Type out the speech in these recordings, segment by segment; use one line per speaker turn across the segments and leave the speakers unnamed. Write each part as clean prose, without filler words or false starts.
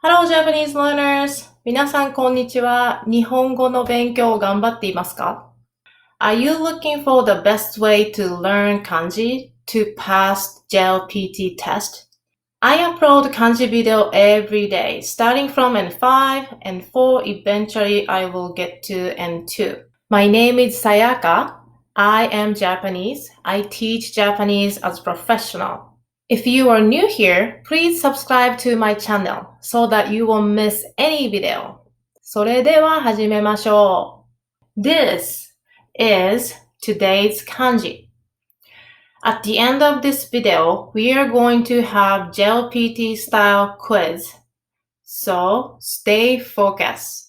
Hello, Japanese learners! 皆さん、こんにちは。日本語の勉強を頑張っていますか？ Are you looking for the best way to learn kanji to pass JLPT test? I upload kanji video every day, starting from N5, N4, eventually I will get to N2. My name is Sayaka. I am Japanese. I teach Japanese as professional. If you are new here, please subscribe to my channel so that you won't miss any video. それでは始めましょう。This is today's kanji. At the end of this video, we are going to have JLPT style quiz. So stay focused.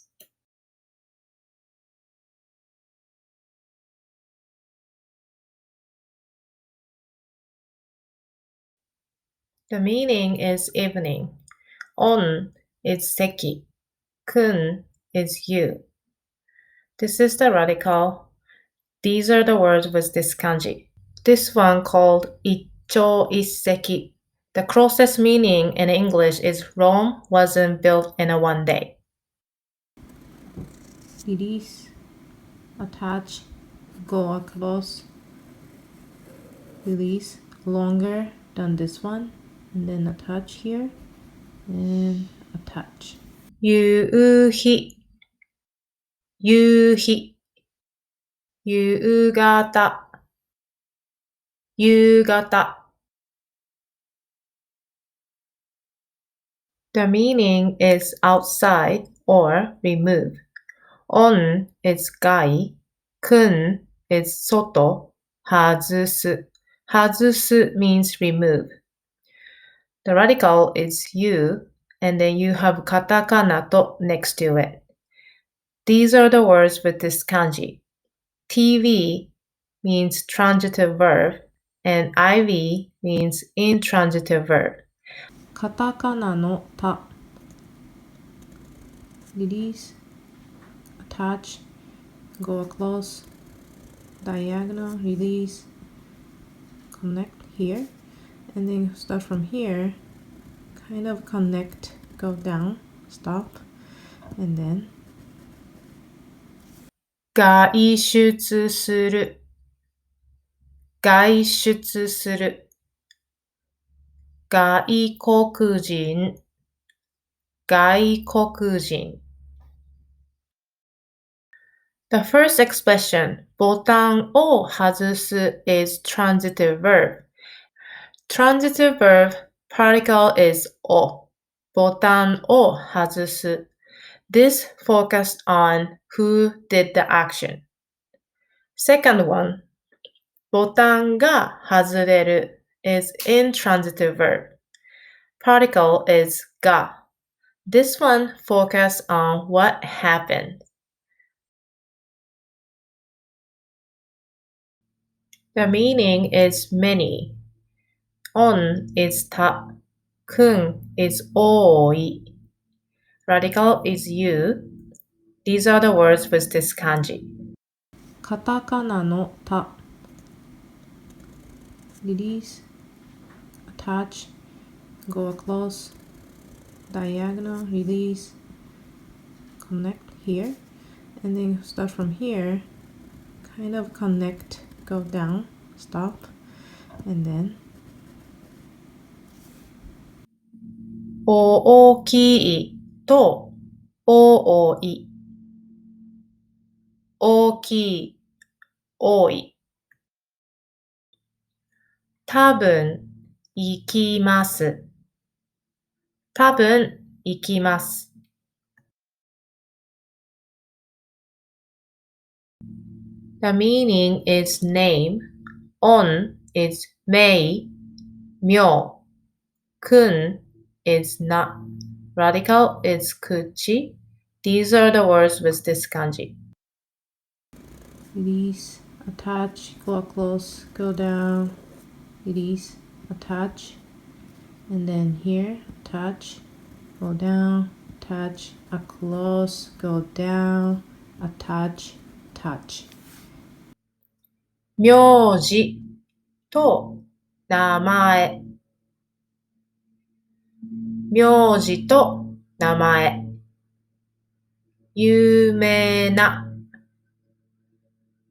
The meaning is evening. On is seki. Kun is you. This is the radical. These are the words with this kanji. This one called icho isseki. The closest meaning in English is Rome wasn't built in a one day. Release, attach, go across, release longer than this one, and then attach here, and attach. 夕日、夕日、夕方、夕方。The meaning is outside or remove. On is gai, kun is soto, hazusu. Hazusu means remove. The radical is you, and then you have katakana to next to it. These are the words with this kanji. TV means transitive verb, and IV means intransitive verb. カタカナのた release, attach, go across, diagonal, release, connect here, and then start from here, kind of connect, go down, stop, and then 外出する、外出する、外国人、外国人。The first expression, ボタンを外す is transitive verb. Transitive verb particle is を。ボタンを外す。This focused on who did the action. Second one, ボタンが外れる is intransitive verb. Particle is が。This one focused on what happened. The meaning is many. On is ta. Kun is oi. Radical is you. These are the words with this kanji. カタカナのた release, attach, go across, diagonal, release, connect here, and then start from here, kind of connect, go down, stop, and then 大きいと多い、大きい、多い。多分行きます。多分行きます。The meaning is name. On is may, 名。kun is not. Radical is kuchi. These are the words with this kanji. Release, attach, go across, go down, release, attach, and then here, attach, go down, attach, across, go down, attach, touch. 名字と名前。名字と名前。有名な、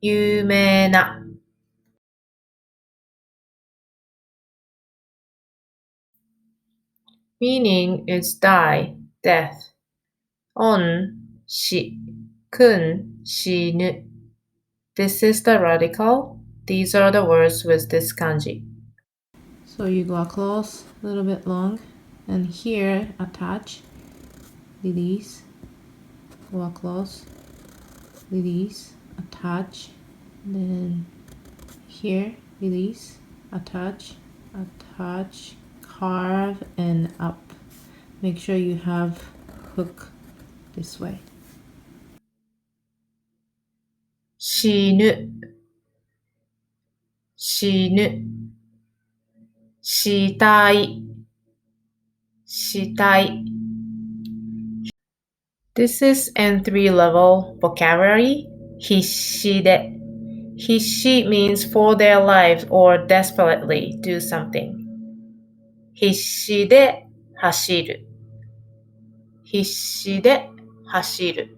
有名な。Meaning is die, death. On, 死、kun, 死ぬ。This is the radical. These are the words with this kanji. So you go across a little bit long, and here attach, release, go across, release, attach, then here release, attach, attach, carve and up. Make sure you have hook this way. 死ぬ、死ぬ。したい、したい。This is N3 level vocabulary. 必死で。必死 means for their lives or desperately do something. 必死で走る。必死で走る。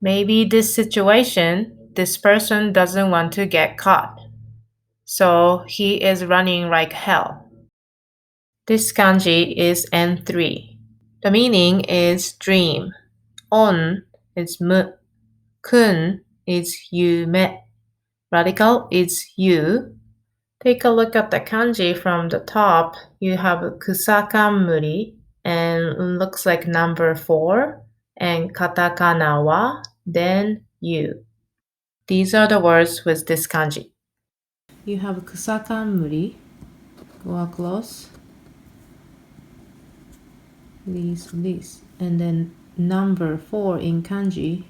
Maybe this situation, this person doesn't want to get caught. So he is running like hell. This kanji is N3. The meaning is dream. On is mu. Kun is yume. Radical is you. Take a look at the kanji from the top. You have kusakamuri and looks like number 4 and katakana wa, then you. These are the words with this kanji. You have kusakamuri. Go across. Release, release. And then number 4 in kanji.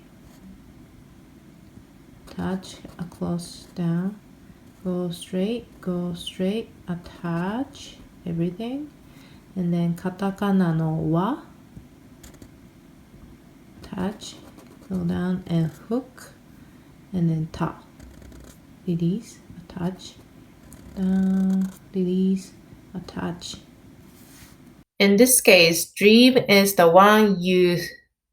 Touch, across, down. Go straight, attach everything. And then katakana no wa. Touch, go down and hook. And then ta. Release, attach, down, release, attach. In this case, dream is the one you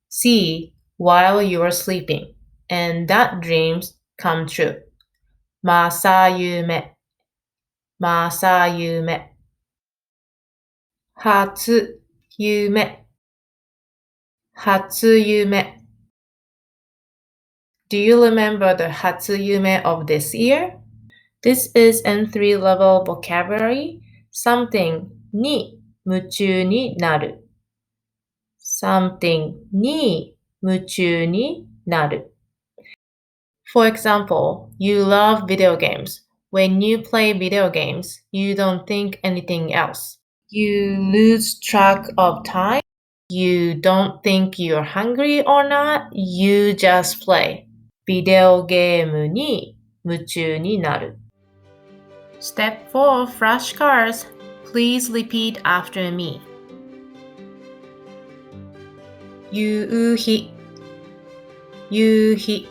see while you are sleeping, and that dreams come true. Masayume, masayume. Hatsuyume, hatsuyume. Do you remember the hatsuyume of this year? This is N3 level vocabulary. Something ni 夢中になる something に夢中になる For example, you love video games. When you play video games, you don't think anything else. You lose track of time. You don't think you're hungry or not. You just play. ビデオゲームに夢中になる Step 4 Flashcards. Please repeat after me. 夕日夕日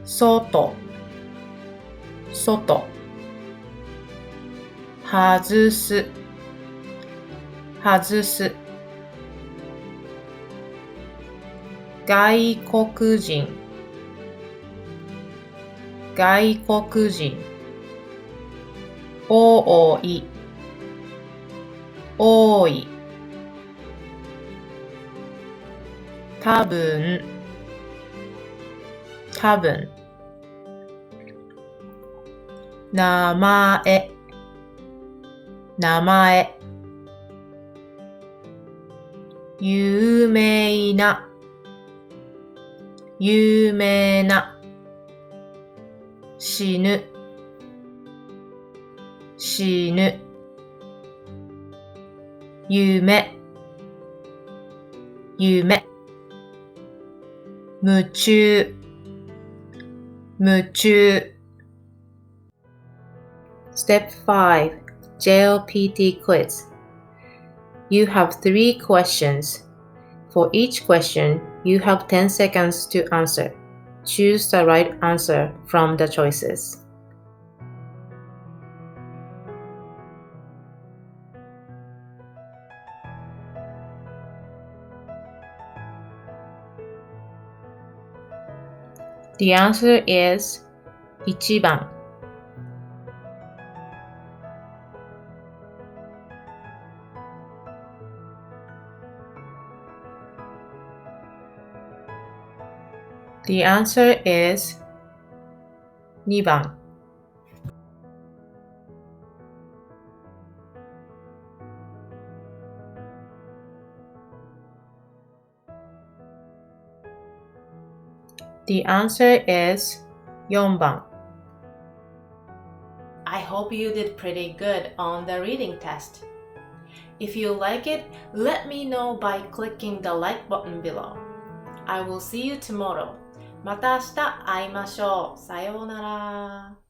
外外外す外す外国人外国人多い多い多分多分名前名前有名な有名な死ぬ死ぬ夢夢夢中夢中 Step 5 JLPT quiz You have 3 questions. For each question, you have 10 seconds to answer. Choose the right answer from the choices. The answer is 1番。The answer is 2番。The answer is 4番。I hope you did pretty good on the reading test. If you like it, let me know by clicking the like button below. I will see you tomorrow. また明日会いましょう。さようなら。